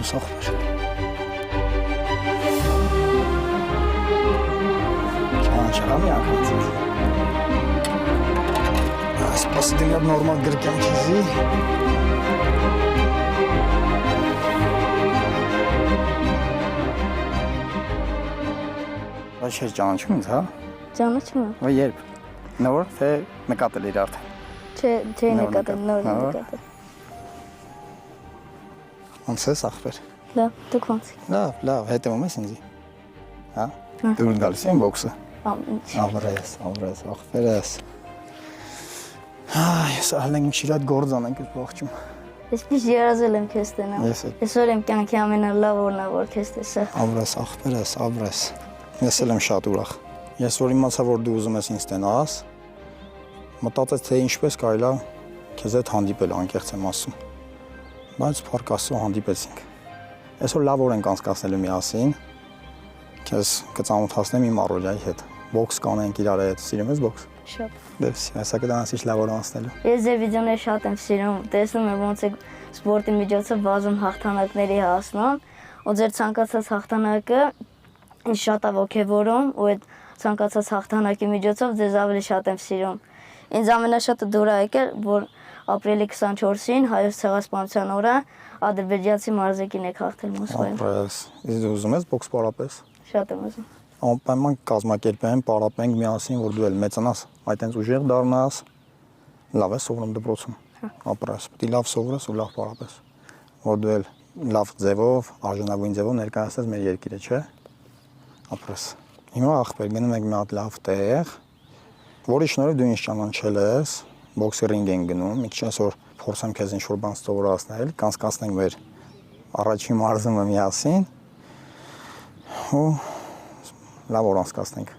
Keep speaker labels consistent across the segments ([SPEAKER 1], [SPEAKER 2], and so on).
[SPEAKER 1] Լավոս ախպեր։ Չանչարա մի անգամ ձեզ։ Սպասի դեմ նորմալ գրկեմ քեզի։ Բայց չէր ճանաչում ինձ, հա։
[SPEAKER 2] Ճանաչում եմ։
[SPEAKER 1] Ու երբ։ Նոր թե նկատել իր արդեն։
[SPEAKER 2] Չէ, նկատել, նոր նկատել։
[SPEAKER 1] Ոնց ես ախպեր։
[SPEAKER 2] Լավ, դուք ոնց եք։
[SPEAKER 1] Լավ, հետևում ես ինձի։ Հա։ Դու գալիս ես բոքսը։
[SPEAKER 2] Ինչ։
[SPEAKER 1] Ավրես, ախպեր ես։ Այս ալենք շիրատ գործ անենք ես ողջում։
[SPEAKER 2] Ես միշտ երազել եմ քեզ տենալ։ Այսօր եմ կյանքի ամենալավ օրն է, որ քեզ տեսա։
[SPEAKER 1] Ավրես, ախպեր ես, ավրես։ Ես էլ եմ շատ ուրախ։ Ես որ իմացա, որ դու ուզում ես ինձ տենաս, մտածեց, թե ինչպես կարելի է քեզ հետ հանդիպել, անկեղծ եմ ասում։ Բայց փառք Աստծո հանդիպեցինք։ Այսօր լավ օր ենք անցկացնելու միասին։ Քեզ կծանոթացնեմ իմ առօրյայի հետ։ Բոքս կանենք իրար հետ։ Սիրում ես բոքս։
[SPEAKER 2] Շատ։
[SPEAKER 1] Դες, հեսա կդանաս ինչ լավ օր անցնելու։
[SPEAKER 2] Ես ձեր վիդեոները շատ եմ սիրում, տեսնում եմ ոնց եք սպորտի միջոցով բազում հաղթանակների հասնում, ու ձեր ցանկացած հաղթանակը ինձ շատ է ոգևորում, ու այդ ցանկացած հաղթանակի միջոցով ձեզ ավելի շատ եմ սիրում։ Ինձ ամենաշատը դուր է եկել, որ ապրիլի 24-ին հայոց ցեղասպանության օրը ադրբեջանցի մարզիկին եք հաղթել Մոսկվայում։
[SPEAKER 1] Ապրես, իսկ ուզում ես բոքս պարապես։
[SPEAKER 2] Շատ եմ ուզում։
[SPEAKER 1] Անպայման կազմակերպենք, պարապենք միասին, որ դու էլ մեծանաս, այդտենց ուժեղ դառնաս, լավ է սովորում դպրոցում։ Ապրես, պետք է լավ սովորես ու լավ պարապես, որ դու էլ լավ ձևով, արժանավուն ձևով ներկայացնես մեր երկիրը, չէ՞։ Ապրես։ Հիմա ախպեր, գնում ենք մի հատ լավ տեղ, որի շնորհիվ դու ինձ ճանաչել ես, բոքսի ռինգ ենք գնում, մի քիչ այսօր փորձեմ քեզ ինչ-որ բան սովորացնել, կանցկացնենք մեր առաջին մարզումը միասին ու լավ օր անցկացնենք։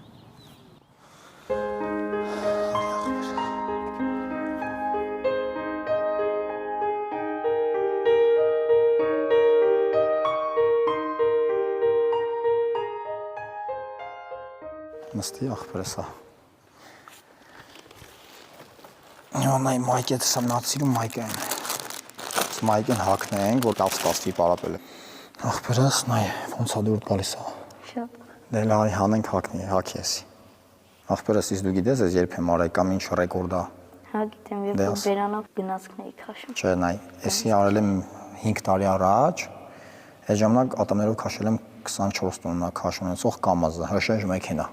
[SPEAKER 1] Նստի ախպերս հա։ Նայ մայկը տեսամ նացիրում մայկը են։ Մայկն հակնենք, որ լավ ստացվի պարապելը։ Ախպերս նայ ոնց է դուրս գալիս է։
[SPEAKER 2] Շատ։
[SPEAKER 1] Դե լավ հանենք հակի էսի։ Ախպերս իսկ դու գիտես ես երբ եմ արել կամ ինչ ռեկորդ է։
[SPEAKER 2] Հա գիտեմ, երբ որ բերանով գնացքն էի քաշում։
[SPEAKER 1] Չէ, նայ, էսի արել եմ 5 տարի առաջ։ Այդ ժամանակ ատամներով քաշել եմ 24 տոննա քաշ ունեցող կամազը, հրշեջ մեքենա։